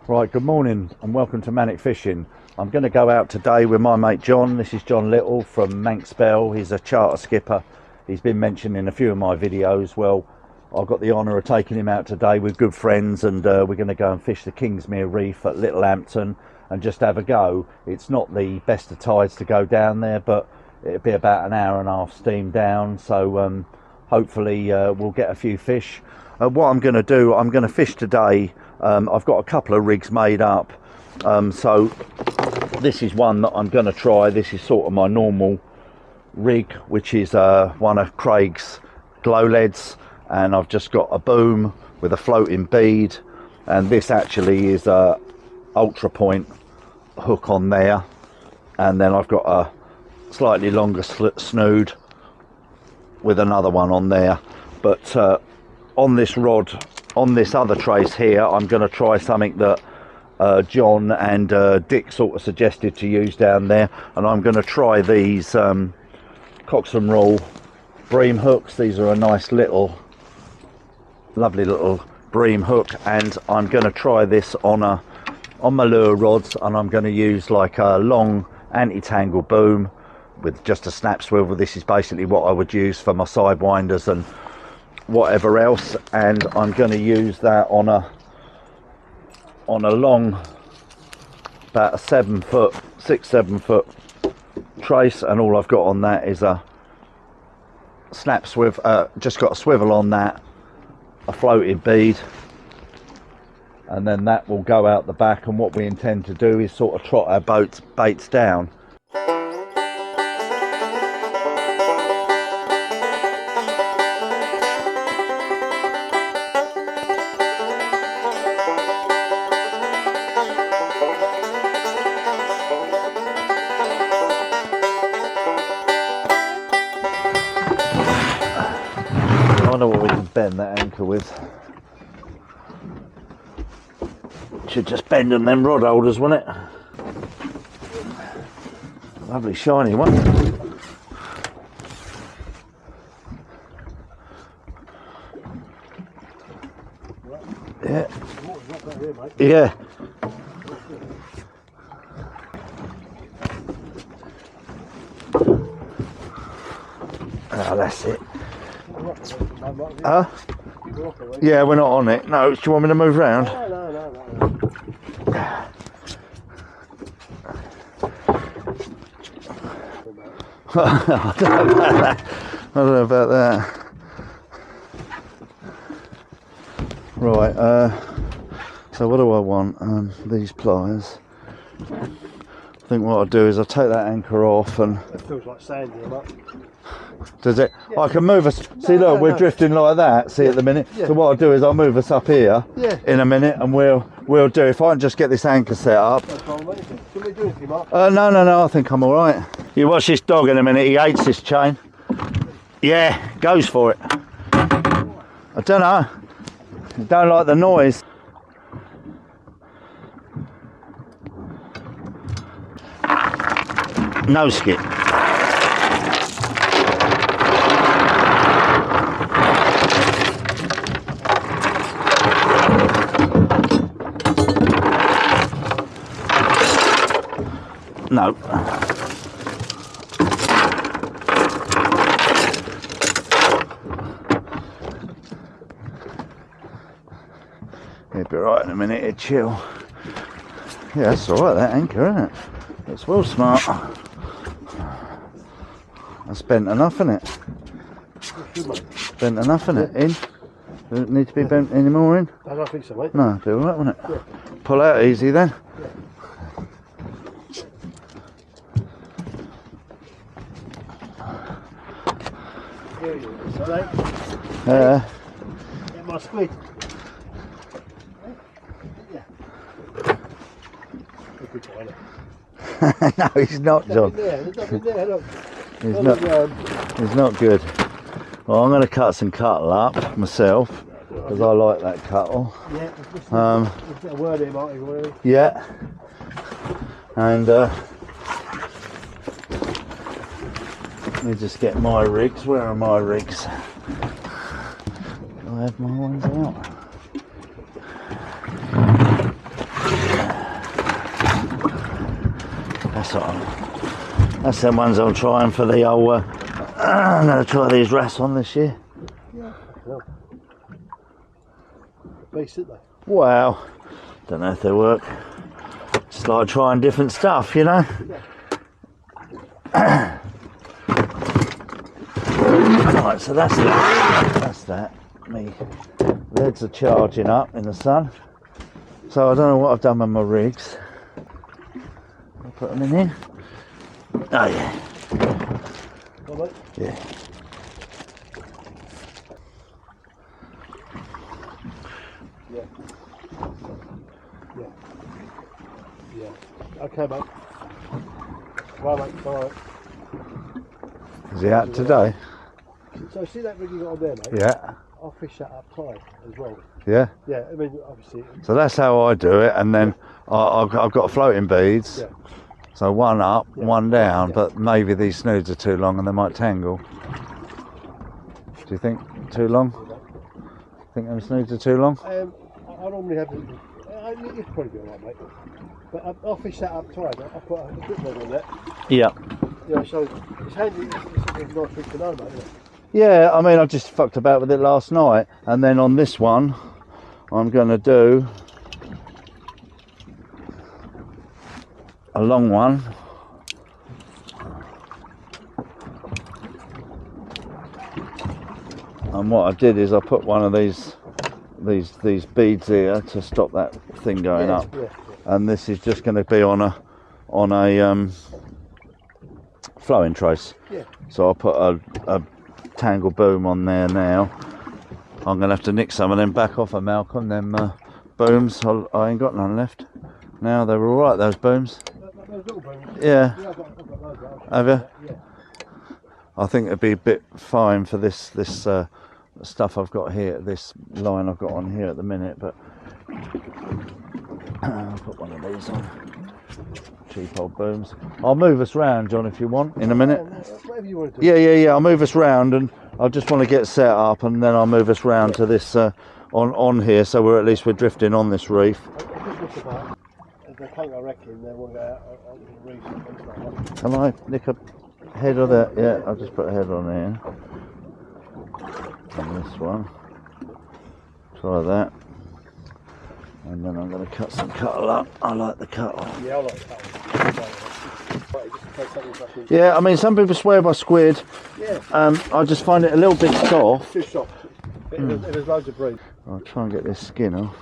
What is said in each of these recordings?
Right, good morning and welcome to Manic Fishing. I'm going to go out today with my mate John. This is John Little from Manx. He's a charter skipper. He's been mentioned in a few of my videos. Well, I've got the honour of taking him out today with good friends, and we're going to go and fish the Kingmere'S Reef at Littlehampton and just have a go. It's not the best of tides to go down there, but it'll be about an hour and a half steam down, so hopefully we'll get a few fish. What I'm going to do, I'm going to fish today. I've got a couple of rigs made up, so this is one that I'm going to try. This is sort of my normal rig, which is one of Craig's glow leads, and I've just got a boom with a floating bead, and this actually is a ultra point hook on there, and then I've got a slightly longer snood with another one on there. But on this rod, on this other trace here, I'm going to try something that John and Dick sort of suggested to use down there, and I'm going to try these Cox and Roll Bream hooks. These are a nice little, lovely little Bream hook, and I'm going to try this on my lure rods, and I'm going to use like a long anti-tangle boom with just a snap swivel. This is basically what I would use for my sidewinders and whatever else, and I'm going to use that on a long, about a 7 foot, 6-7 foot trace, and all I've got on that is a snap swivel, just got a swivel on that, a floated bead, and then that will go out the back. And what we intend to do is sort of trot our baits down. I wonder what we can bend that anchor with. Should just bend on them rod holders, wouldn't it? Lovely shiny one. Yeah. Yeah. Oh, that's it. Huh? Yeah, we're not on it. No, do you want me to move round? No. I don't know about that. Right, so what do I want? These pliers. I think what I'll do is I'll take that anchor off, and it feels like sand here, mate. Does it? Yeah. I can move us. See, look, we're drifting like that. See, at the minute. Yeah. So what I'll do is I'll move us up here in a minute, and we'll do. If I can just get this anchor set up. No problem, mate. Can we do anything, Mark? No. I think I'm all right. You watch this dog in a minute. He hates this chain. Yeah, goes for it. I don't know. I don't like the noise. No skip. No. It'll be right in a minute, it'll chill. Yeah, that's alright, that anchor, isn't it? It's well smart. That's bent enough, isn't it? Bent enough, isn't it? In? Does it need to be bent any more in? I don't think so, mate. No, it'll be alright, won't it? Yeah. Pull out easy then. Here you go, so, mate. Get my squid. Yeah. Good boy, look. No, he's not, John. There's nothing there, look. He's not good. Well, I'm going to cut some cuttle up myself, because I like that cuttle. Yeah, there's a bit of word here, Marty, really. Yeah. And let me just get my rigs. Where are my rigs? Do I have my ones out? That's them ones I'm trying for the old. I'm going to try these rats on this year. Yeah. Well, basic though. Wow. Don't know if they work. It's like trying different stuff, you know. Yeah. Right, so that's that. That's that. Me leads are charging up in the sun. So I don't know what I've done with my rigs. I'll put them in here. Oh yeah. All right. Yeah. Yeah. Yeah. Yeah. Okay, mate. Right, mate. All right. Is he out today? So see that rig you got on there, mate? Yeah. I'll fish that up tight as well. Yeah. Yeah, I mean, obviously. So that's how I do it, and then I've got floating beads. Yeah. So one up, Yeah. one down, Yeah. but maybe these snoods are too long and they might tangle. Do you think too long? Think them snoods are too long? I normally have it. It's probably be alright, mate. But I'll fish that up tight. I'll put a grip rod on that. Yeah. Yeah, so it's handy. It's a nice thing to know, mate. Isn't it? Yeah, I mean, I just fucked about with it last night, and then on this one, I'm going to do a long one. And what I did is I put one of these beads here to stop that thing going up, Yeah. and this is just going to be on a flowing trace. Yeah. So I'll put a tangle boom on there now. I'm going to have to nick some of them back off of Malcolm, them booms. I ain't got none left. Now they were alright, those booms. Those little booms. Yeah. Yeah, I've got loads of them. Have you? Yeah. I think it'd be a bit fine for this stuff I've got here, this line I've got on here at the minute, but I'll put one of these on. Cheap old booms. I'll move us round, John, if you want, in a minute. Whatever you want to do. Yeah. I'll move us round, and I just want to get set up, and then I'll move us round to this on here, so we're drifting on this reef. If they can't go wrecking, they want to go out on the reef and things like that. Can I nick a head of that? Yeah, I'll just put a head on here. And this one. Try that. And then I'm going to cut some cuttle up. I like the cuttle. Yeah, I like that. Yeah, I mean, some people swear by squid. Yeah. I just find it a little bit soft. Too soft. There's loads of bream. I'll try and get this skin off.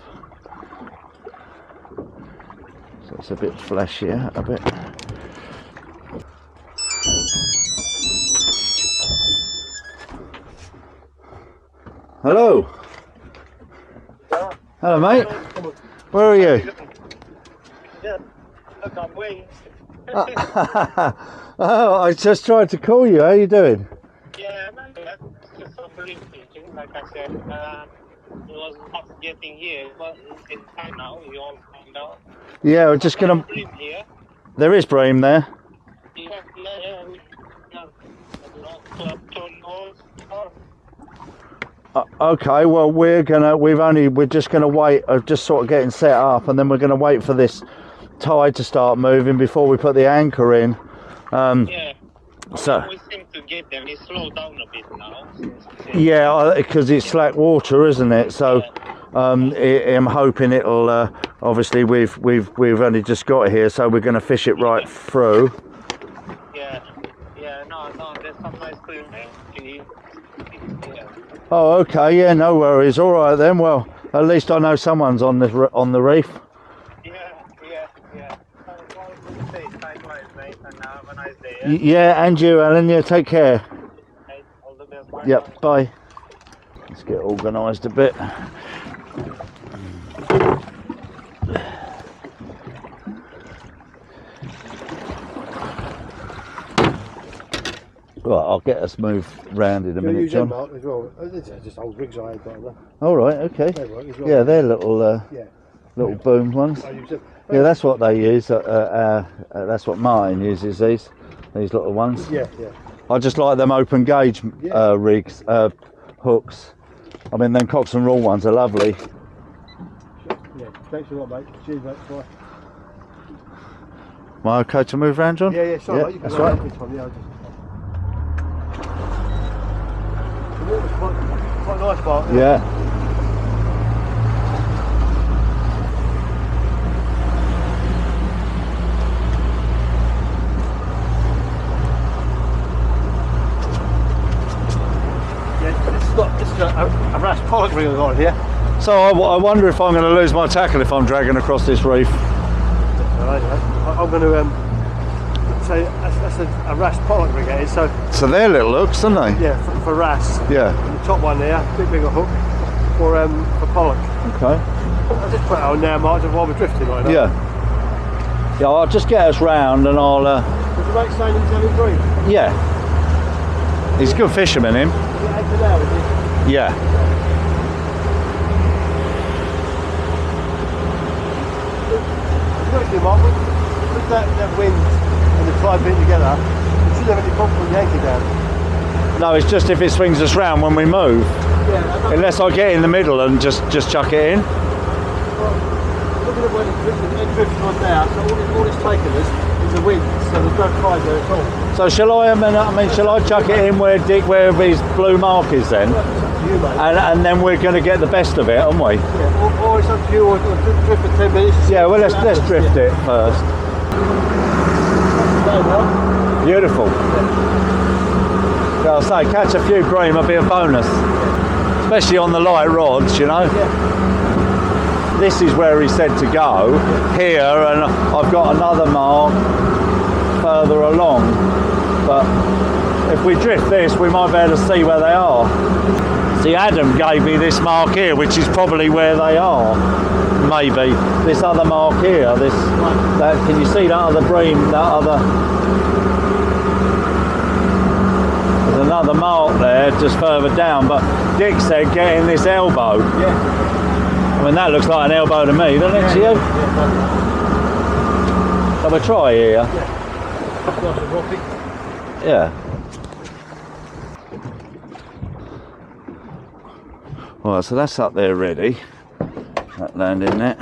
So it's a bit fleshier, a bit. Hello. Hello, mate. Where are you? Yeah, look, I'm waiting. Oh, I just tried to call you. How are you doing? Yeah, just some bream fishing. Like I said, it was not getting here, but it's fine now. You all found out. Yeah, we're just gonna. Bream here. There is bream there. Yeah. Okay, well we're just gonna wait, just sort of getting set up, and then we're gonna wait for this tide to start moving before we put the anchor in. Yeah. So We seem to get them. It slowed down a bit now. yeah, because it's slack water, isn't it? So I'm hoping it'll. Obviously, we've only just got here, so we're gonna fish it right through. Yeah. No. There's some nice bream there. Yeah. Oh, okay, yeah, no worries. All right then. Well, at least I know someone's on the reef. Yeah. Stay sideways, mate, and have a nice day. Yeah, and you, Alan. Yeah, take care. Hey, all the best. Bye. Yep, bye. Let's get organised a bit. Right, I'll get us moved round in a minute, John. As well. It's just old rigs I had got there. All right, okay. They work as well. Yeah, they're little Yeah. little boom ones. I use them. Yeah, that's what they use. That's what Martin uses. These little ones. Yeah. I just like them open gauge rigs, hooks. I mean, them Cox and Rule ones are lovely. Yeah. Thanks a lot, mate. Cheers, mate. Bye. Am I okay to move around, John? Yeah, sorry, yeah, mate, you can that's go right. around this one, yeah. The water's quite nice, Mark. Yeah. This is a rash pollock ring I've got here. So I wonder if I'm going to lose my tackle if I'm dragging across this reef. I'm going to say that's a rash pollock rig it is. So they're little hooks, aren't they? Yeah, for wrasse. Yeah. And the top one there, bit bigger hook for pollock. Okay. I'll just put it on now, Mark, while we're drifting like that. Yeah. Yeah, I'll just get us round and I'll... Would you make saying he's having Bream? Yeah. He's a good fisherman, him. Is it anchored now, is he? Yeah. Actually, Mark, with that wind and the tide being together, you shouldn't have any problem with the anchor down. No, it's just if it swings us round when we move. Yeah, Unless I get in the middle and just chuck it in. well, looking at where the drift was now, so all it's taken is the wind, so there's no tide there at all. So shall shall I chuck it in where his blue mark is then? It's up to you, mate. And then we're going to get the best of it, aren't we? Yeah, or it's up to you, or drift for 10 minutes. Yeah, well let's drift it first. Beautiful. Yeah, I'll say, catch a few bream would be a bonus. Especially on the light rods, you know. Yeah. This is where he said to go, here, and I've got another mark further along. But if we drift this, we might be able to see where they are. See, Adam gave me this mark here, which is probably where they are. Maybe this other mark here. Can you see that other bream? That other. There's another mark there, just further down. But Dick said get in this elbow. Yeah. I mean, that looks like an elbow to me, doesn't it, to you? Yeah. Shall we try here? Yeah. That's nice and rocky. Yeah. Right, so that's up there ready. That landing net.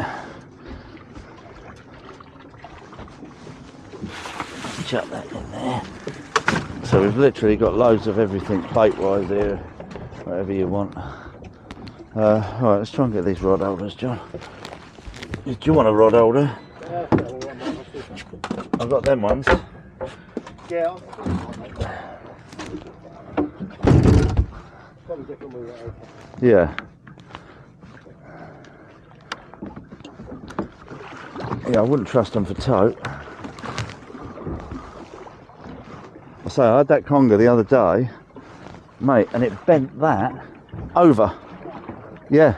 Chuck that in there. So we've literally got loads of everything bait-wise here, whatever you want. Right, let's try and get these rod holders, John. Do you want a rod holder? Yeah, I've got them ones. yeah. Probably different with it. Yeah. Yeah, I wouldn't trust them for tote. I say, I had that conger the other day, mate, and it bent that over. Yeah.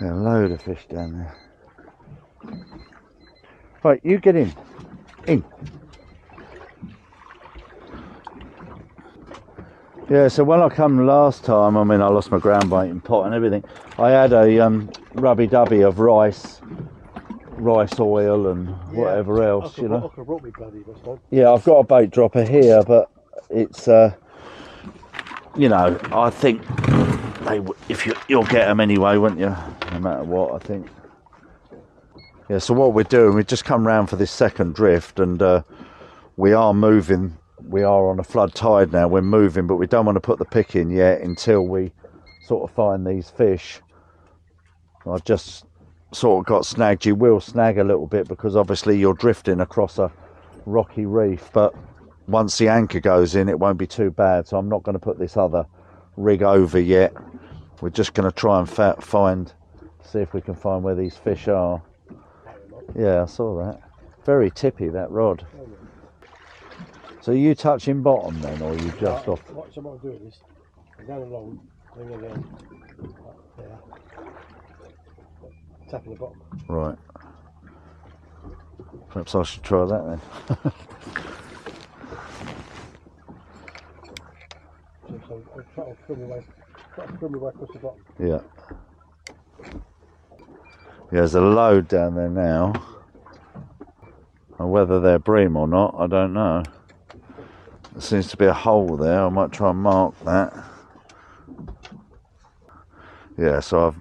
Yeah, a load of fish down there. Right, you get in. In. Yeah, so when I come last time, I mean, I lost my ground baiting pot and everything. I had a rubby-dubby of rice oil and whatever else, you know. I could brought me bloody this time. Yeah, I've got a bait dropper here, but it's, you know, I think you'll get them anyway, won't you? No matter what, I think. Yeah, so what we're doing, we've just come round for this second drift, and we are moving. We are on a flood tide now, we're moving, but we don't want to put the pick in yet until we sort of find these fish. I've just sort of got snagged. You will snag a little bit because obviously you're drifting across a rocky reef, but once the anchor goes in, it won't be too bad. So I'm not going to put this other rig over yet. We're just going to try and see if we can find where these fish are. Yeah, I saw that. Very tippy, that rod. So are you touching bottom then, or are you just off? So what I'm doing is, I'm going along, bring it down, up there, tapping the bottom. Right. Perhaps I should try that then. So I'll try to film my way across the bottom. Yeah. There's a load down there now. And whether they're bream or not, I don't know. There seems to be a hole there. I might try and mark that. Yeah, so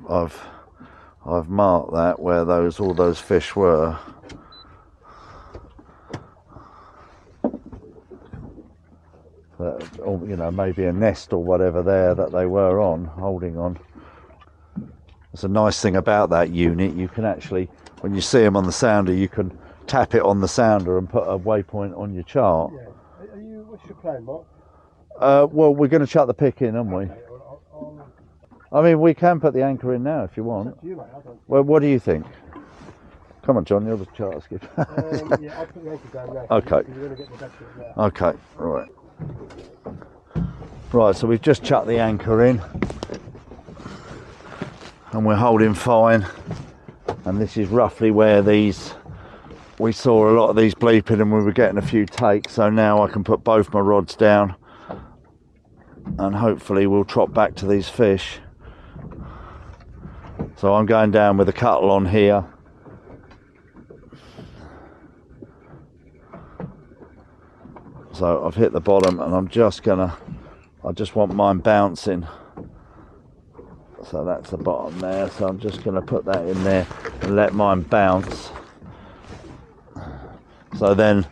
I've marked that where all those fish were. Or, you know, maybe a nest or whatever there that they were on, holding on. It's a nice thing about that unit. You can actually, when you see them on the sounder, you can tap it on the sounder and put a waypoint on your chart. Yeah. What's your plan, Mark? Well, we're going to chuck the pick in, aren't we? Okay, well, I mean, we can put the anchor in now if you want. it's up to you, mate. I don't... Well, what do you think? Come on, John, you're the charter skipper. yeah, I'll put the anchor down now. Okay. You're going to get the best of it there. Okay, right. Right, so we've just chucked the anchor in. And we're holding fine. And this is roughly where we saw a lot of these bleeping and we were getting a few takes. So now I can put both my rods down. And hopefully we'll trot back to these fish. So I'm going down with the cuttle on here. So I've hit the bottom and I'm just gonna, I just want mine bouncing. So that's the bottom there. So I'm just gonna put that in there and let mine bounce. So then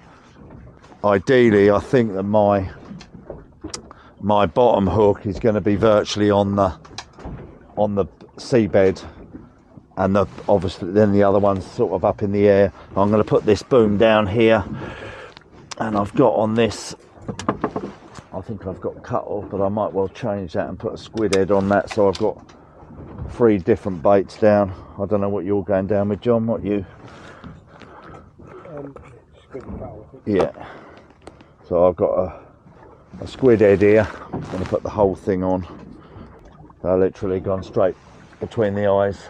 ideally I think that my bottom hook is going to be virtually on the seabed, and obviously then the other one's sort of up in the air. I'm going to put this boom down here, and I've got on this, I think I've got cut off, but I might well change that and put a squid head on that, so I've got 3 different baits down. I don't know what you're going down with, John. What you? Squid and fowl, I think. Yeah. So I've got a squid head here. I'm going to put the whole thing on. So I've literally gone straight between the eyes,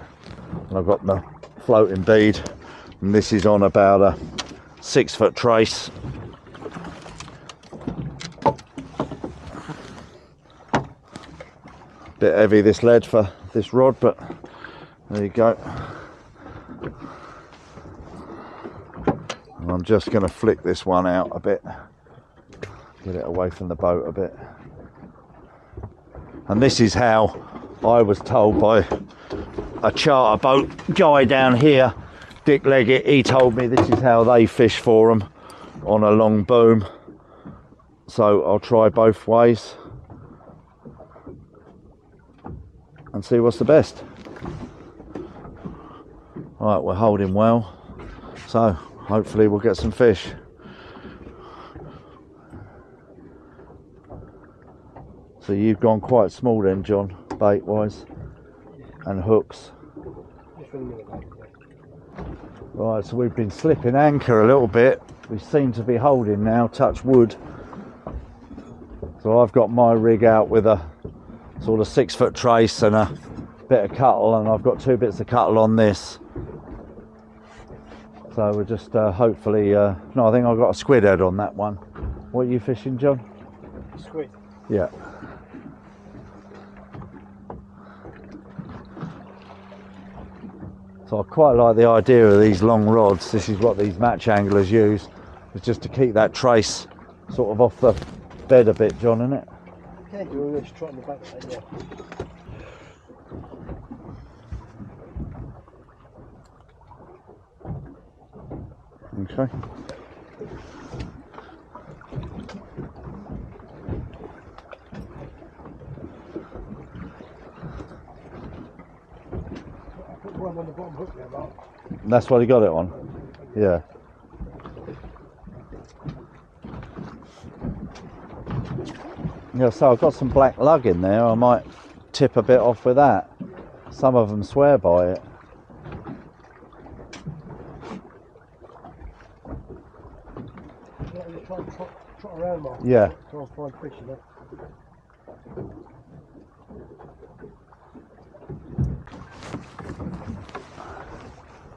and I've got the floating bead, and this is on about a 6-foot trace. Bit heavy this lead for this rod, but there you go. And I'm just going to flick this one out a bit, get it away from the boat a bit. And this is how I was told by a charter boat guy down here, Dick Leggett. He told me this is how they fish for them, on a long boom. So I'll try both ways and see what's the best. Right, we're holding well, so hopefully we'll get some fish. So you've gone quite small then, John, bait wise, and hooks. Right, so we've been slipping anchor a little bit. We seem to be holding now, touch wood. So I've got my rig out with a sort of 6-foot trace and a bit of cuttle, and I've got 2 bits of cuttle on this. So we're just hopefully, no, I think I've got a squid head on that one. What are you fishing, John? Squid. Yeah. So I quite like the idea of these long rods. This is what these match anglers use, is just to keep that trace sort of off the bed a bit, John, isn't it? Yeah, you're just trotting the back of that, yeah. Okay. Put one on the bottom hook there, Mark. That's what he got it on? Yeah. Yeah, so I've got some black lug in there. I might tip a bit off with that. Some of them swear by it. Try and trot around, Mark. Yeah. Try and find fish, you know.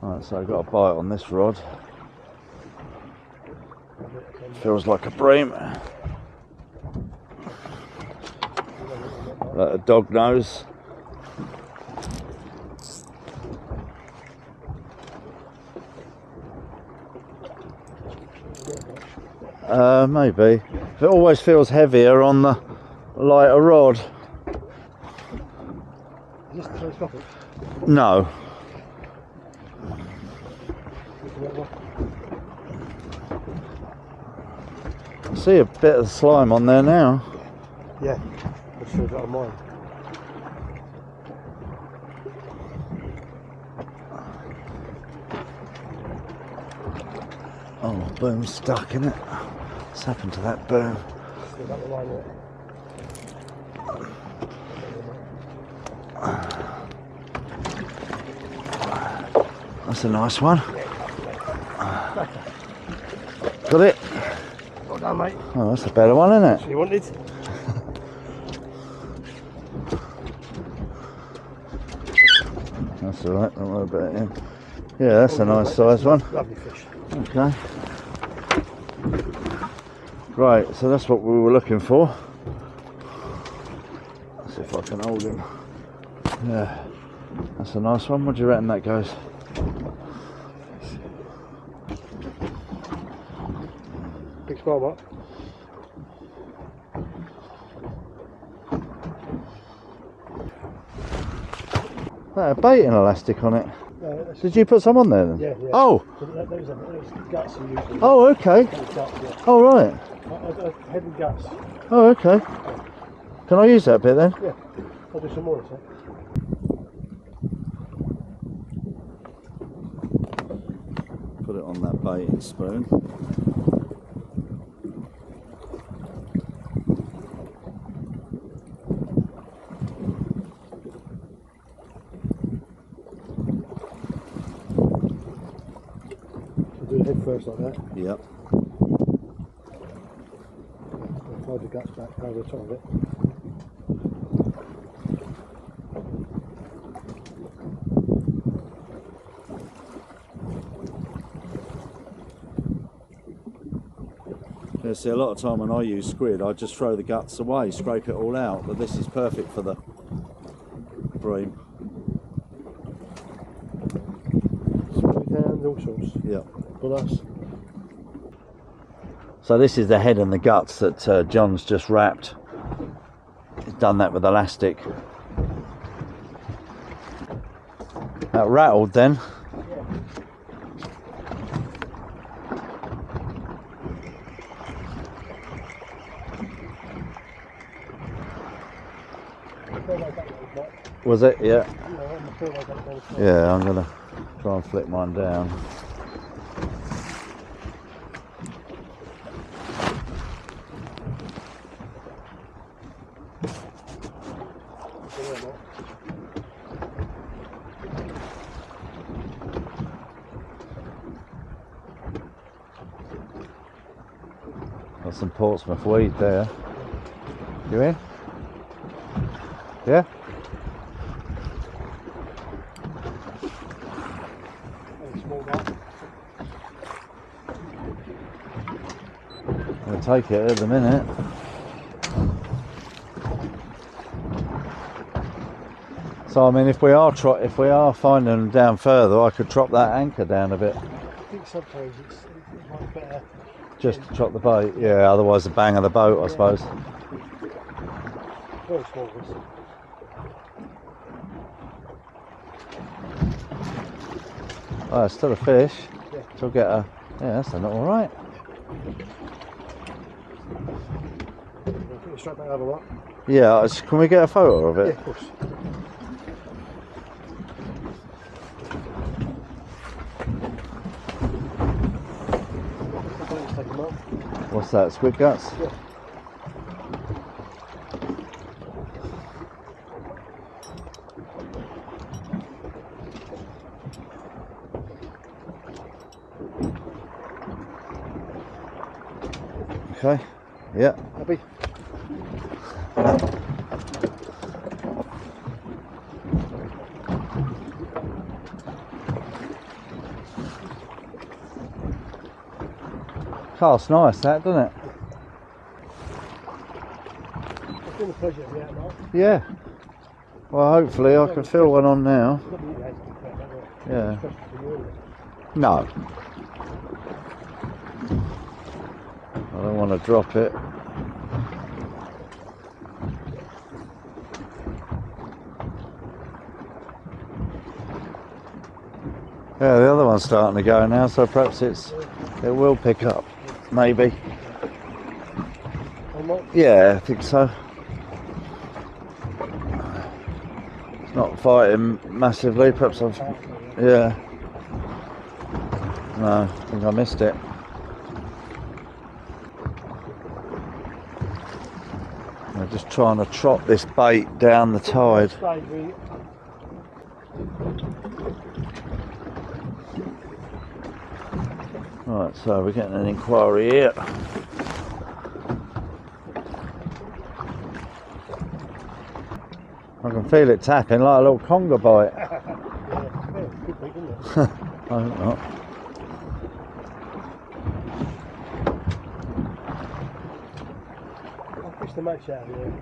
Right, so I've got a bite on this rod. Feels like a bream. Like a dog nose. Maybe. It always feels heavier on the lighter rod. Just telescopic. No. whatever. I see a bit of slime on there now. Yeah, let's see that on mine. Oh, boom's stuck in it. What's happened to that boom? See that line there. That's a nice one. Got it? Well done, mate. Oh, that's a better one, isn't it? So you wanted? That's alright, don't worry about it. Yeah, that's a nice size one. Lovely fish. Okay. Right, so that's what we were looking for. Let's see if I can hold him. Yeah, that's a nice one. What do you reckon that goes? Big smile, Mark. That a baiting elastic on it. No, that's, Did you put some on there then? yeah, yeah. Oh! Those guts are usually. Oh, okay. Guts, yeah. Oh, right. Head and guts. Oh, okay. Can I use that bit then? Yeah. I'll do some more, so. Put it on that baiting spoon. Do the head first like that. Yep. Slide the guts back over the top of it. Yeah, see, a lot of time when I use squid, I just throw the guts away, scrape it all out, but this is perfect for the bream. Squid hands, all sorts. Yep. But us. So this is the head and the guts that John's just wrapped. He's done that with elastic. That rattled then. Was it? Yeah. Yeah, I'm gonna try and flick mine down. Got some Portsmouth weed there. You in? Yeah? I'll take it at the minute. So I mean, if we are finding them down further, I could drop that anchor down a bit. I think sometimes it might be better. Just to drop the boat, yeah. Otherwise, the bang of the boat, I suppose. Very small fish. Oh, it's still a fish. Yeah. She'll get a. Yeah, that's not all right. Put it straight back over, right? Yeah, can we get a photo of Yeah, it? of course. What's that? Squid guts? Yeah. Okay. Yeah. Happy? Cast nice, that, doesn't it? It's been a pleasure to be out, Mark. Yeah. Well, hopefully I can fill one on now. Yeah. No. I don't want to drop it. Yeah, the other one's starting to go now, so perhaps it will pick up, maybe. Yeah, I think so. It's not fighting massively, perhaps I've... Yeah. No, I think I missed it. I'm just trying to trot this bait down the tide. Right, so we're getting an inquiry here. I can feel it tapping like a little conger bite. I hope not. I'll fish the match out here.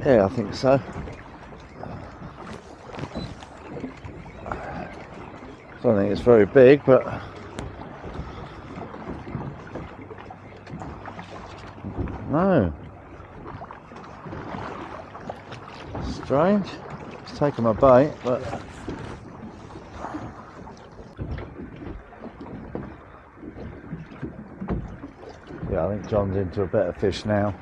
Yeah, I think so. I don't think it's very big, but no. Strange. It's taken my bait, but yeah, I think John's into a better fish now.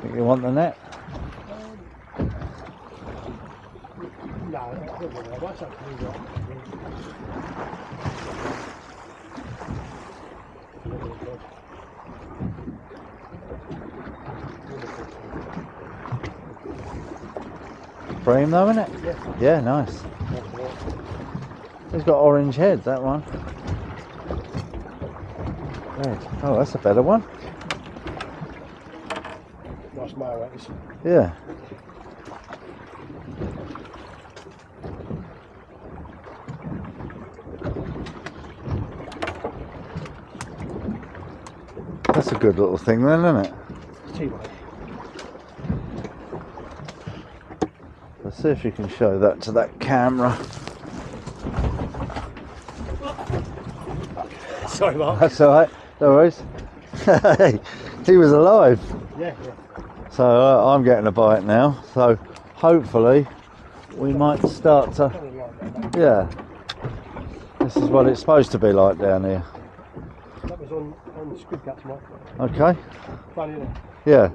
Think you want the net? No, I don't know. That's up to me. Bream though, isn't it? Yeah. Yeah, nice. He's got orange head, that one. Red. Oh, that's a better one. Nice male, that is. Yeah. That's a good little thing then, isn't it? Let's see if you can show that to that camera. Sorry, Mark. That's alright, no worries. He was alive. Yeah. So I'm getting a bite now, so hopefully we might start to... Yeah. This is what it's supposed to be like down here. That was on squid guts, Mark. Okay. Funny, isn't it? Yeah.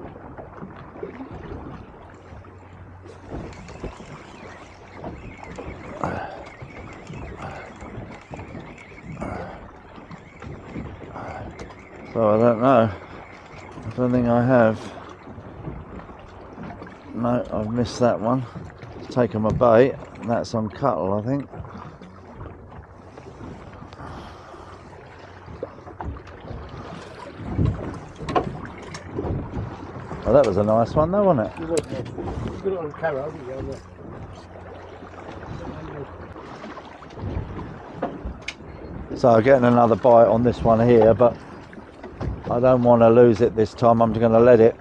So I don't know. I don't think I have. No, I've missed that one. It's taken my bait. That's on cuttle, I think. Oh, that was a nice one though, wasn't it? You got it on camera, haven't you? On the... So I'm getting another bite on this one here, but I don't want to lose it this time. I'm just going to let it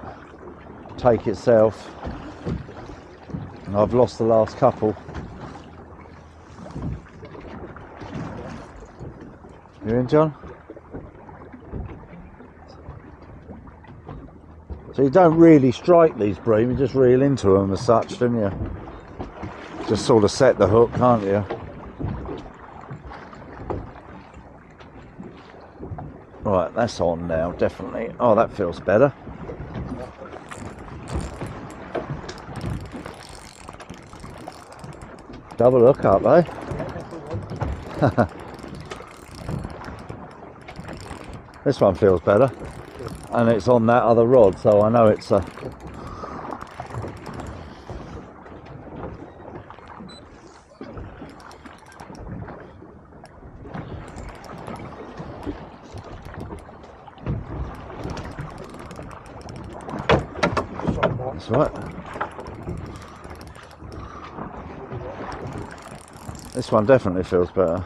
take itself. And I've lost the last couple. You in, John? So you don't really strike these bream, you just reel into them as such, don't you? Just sort of set the hook, can't you? Right, that's on now, definitely. Oh, that feels better. Double hook up, eh? This one feels better. And it's on that other rod, so I know it's a... That's right. This one definitely feels better.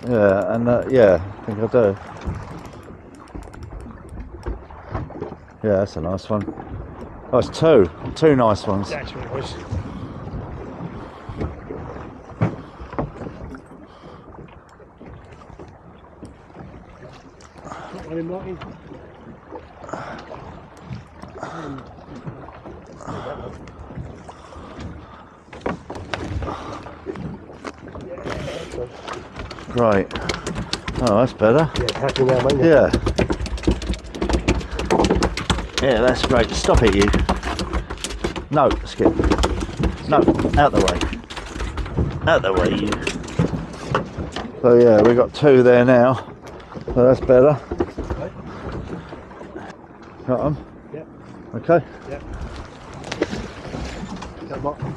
Yeah, and yeah, I think I do. Yeah, that's a nice one. Oh, it's two nice ones. That's what it was. Great. Oh, that's better. Yeah, happy now, mate. Yeah. Yeah, that's great. Stop it, you. No, Skip. No, out the way. Out the way, you. So yeah, we got 2 there now. So that's better. Okay. Got them? Yep. Okay. Yep. Come on.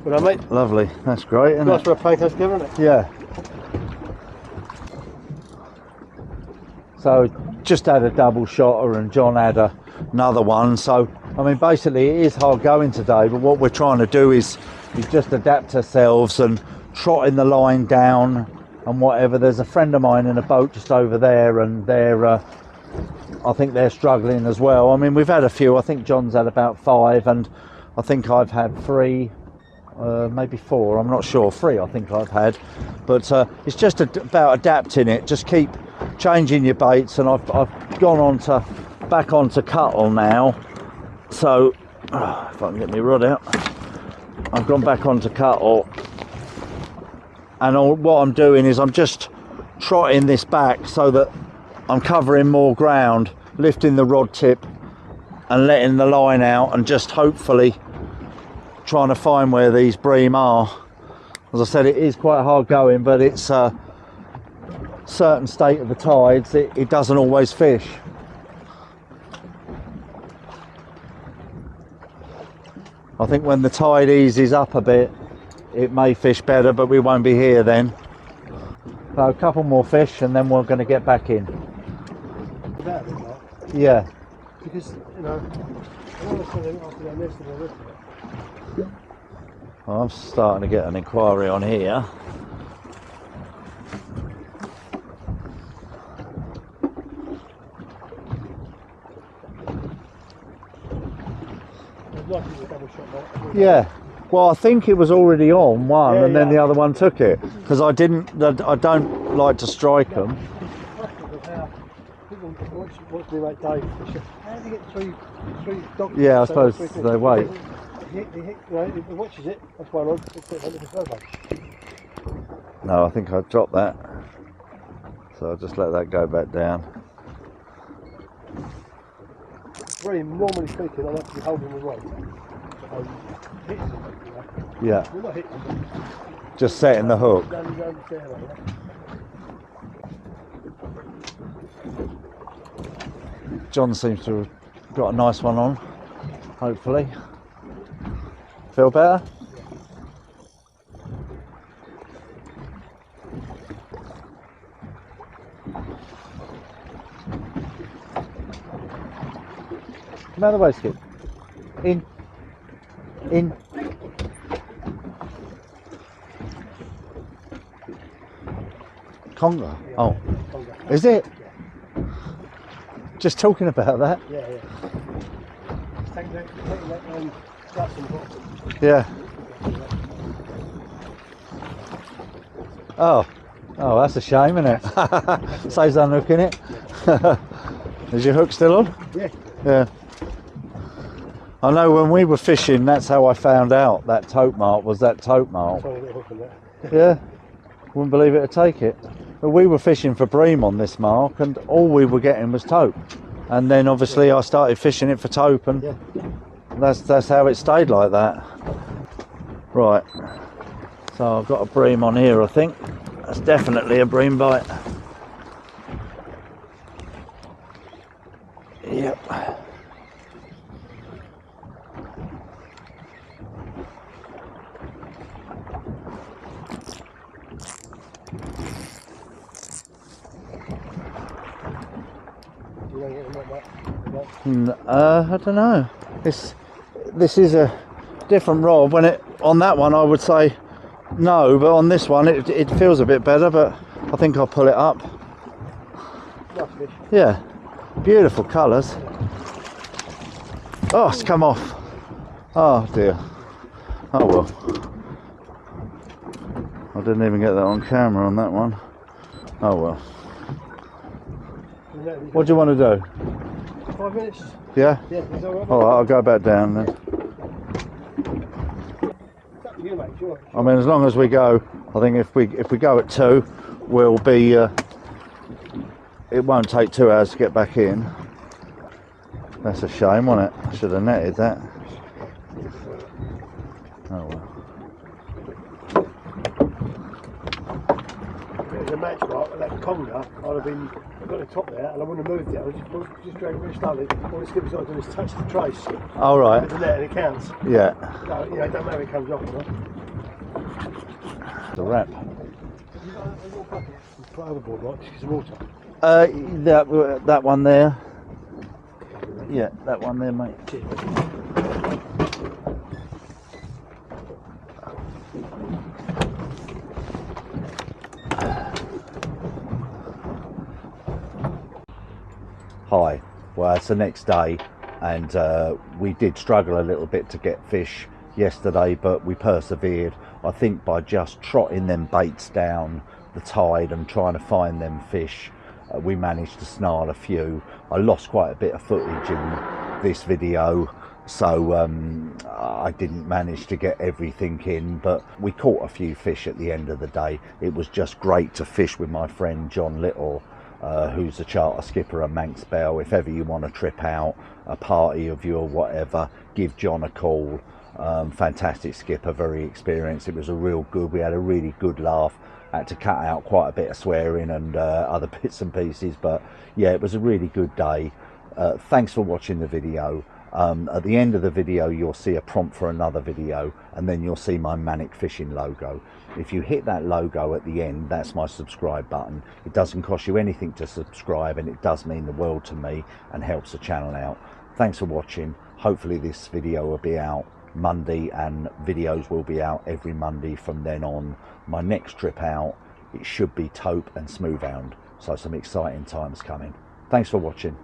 Well done, mate. Lovely. That's great, isn't Nice it? for a pancake together, isn't it? Yeah. So just had a double shotter and John had another one. So I mean, basically it is hard going today, but what we're trying to do is just adapt ourselves and trotting the line down and whatever. There's a friend of mine in a boat just over there, and they're I think they're struggling as well. I mean, we've had a few. I think John's had about 5, and I think I've had 3, maybe 4. I'm not sure. 3 I think I've had, but it's just about adapting it. Just keep changing your baits, and I've gone on to back onto cuttle now. So if I can get my rod out, I've gone back onto cuttle, and what I'm doing is I'm just trotting this back so that I'm covering more ground, lifting the rod tip and letting the line out, and just hopefully trying to find where these bream are. As I said, it is quite hard going, but it's a certain state of the tides, it doesn't always fish. I think when the tide eases up a bit, it may fish better, but we won't be here then. So a couple more fish and then we're going to get back in. That, like, Yeah. because, you know, I want to send them after their nest and all this. Well, I'm starting to get an inquiry on here. I'd like to do a double shot, like, Yeah. Well, I think it was already on one, Yeah, and then yeah. the other one took it, because I don't like to strike them. People watch me like Dave. How do you get three dogs? Yeah, I So suppose three things? they wait. You know, if he watches it, that's one on. It's a different survey. No, I think I dropped that, so I'll just let that go back down. Bream, normally speaking, I like to be holding the rod. Hit them, you know. Yeah, We're not hitting them. just setting the hook. Down the fairway, yeah. John seems to have got a nice one on, hopefully. Feel better? Come out of the way, Skip. In. Conga? Oh, is it? Just talking about that? Yeah. Take that guts and bottom. Yeah. Oh, that's a shame, isn't it? Saves unhooking it. Is your hook still on? Yeah. Yeah. I know when we were fishing, that's how I found out that tope mark was that tope mark. Trying to get a hook on that. Yeah. Wouldn't believe it would take it. But we were fishing for bream on this mark, and all we were getting was tope. And then obviously I started fishing it for tope, and Yeah. that's how it stayed like that. Right. So I've got a bream on here, I think. That's definitely a bream bite. Yep. You don't get them like that. I don't know. This is a different rod. When on that one I would say no, but on this one it feels a bit better. But I think I'll pull it up. Nice fish. Yeah, beautiful colours. Oh, it's come off. Oh dear. Oh well. I didn't even get that on camera on that one. Oh well. What do you want to do? 5 minutes. Yeah? Yeah, is that all right? All right, I'll go back down then. It's up to you, mate. Sure. I mean, as long as we go, I think if we go at 2, we'll be. It won't take 2 hours to get back in. That's a shame, wasn't it? I should have netted that. Oh well. If it was a match mark at that conga, I'd have been got the top there, and I wouldn't have moved it. I was just driving very slowly. All the skipper's got to do is touch the trace All right. with the net, and it counts. Yeah. No, you know, it don't matter if it comes off or not. The wrap. Put overboard, right? Just get some water. That one there. Yeah, that one there, mate. Hi. Well, it's the next day, and we did struggle a little bit to get fish yesterday, but we persevered. I think by just trotting them baits down the tide and trying to find them fish, we managed to snarl a few. I lost quite a bit of footage in this video, so I didn't manage to get everything in, but we caught a few fish at the end of the day. It was just great to fish with my friend John Little, who's a charter skipper at Manx Bell. If ever you want a trip out, a party of you or whatever, give John a call. Fantastic skipper, very experienced. It was a real good, we had a really good laugh. Had to cut out quite a bit of swearing and other bits and pieces, but yeah, it was a really good day. Thanks for watching the video. At the end of the video you'll see a prompt for another video, and then you'll see my Manic fishing logo. If you hit that logo at the end, that's my subscribe button. It doesn't cost you anything to subscribe, and it does mean the world to me and helps the channel out. Thanks for watching. Hopefully this video will be out Monday, and videos will be out every Monday from then on. My next trip out, it should be taupe and smoothhound, so some exciting times coming. Thanks for watching.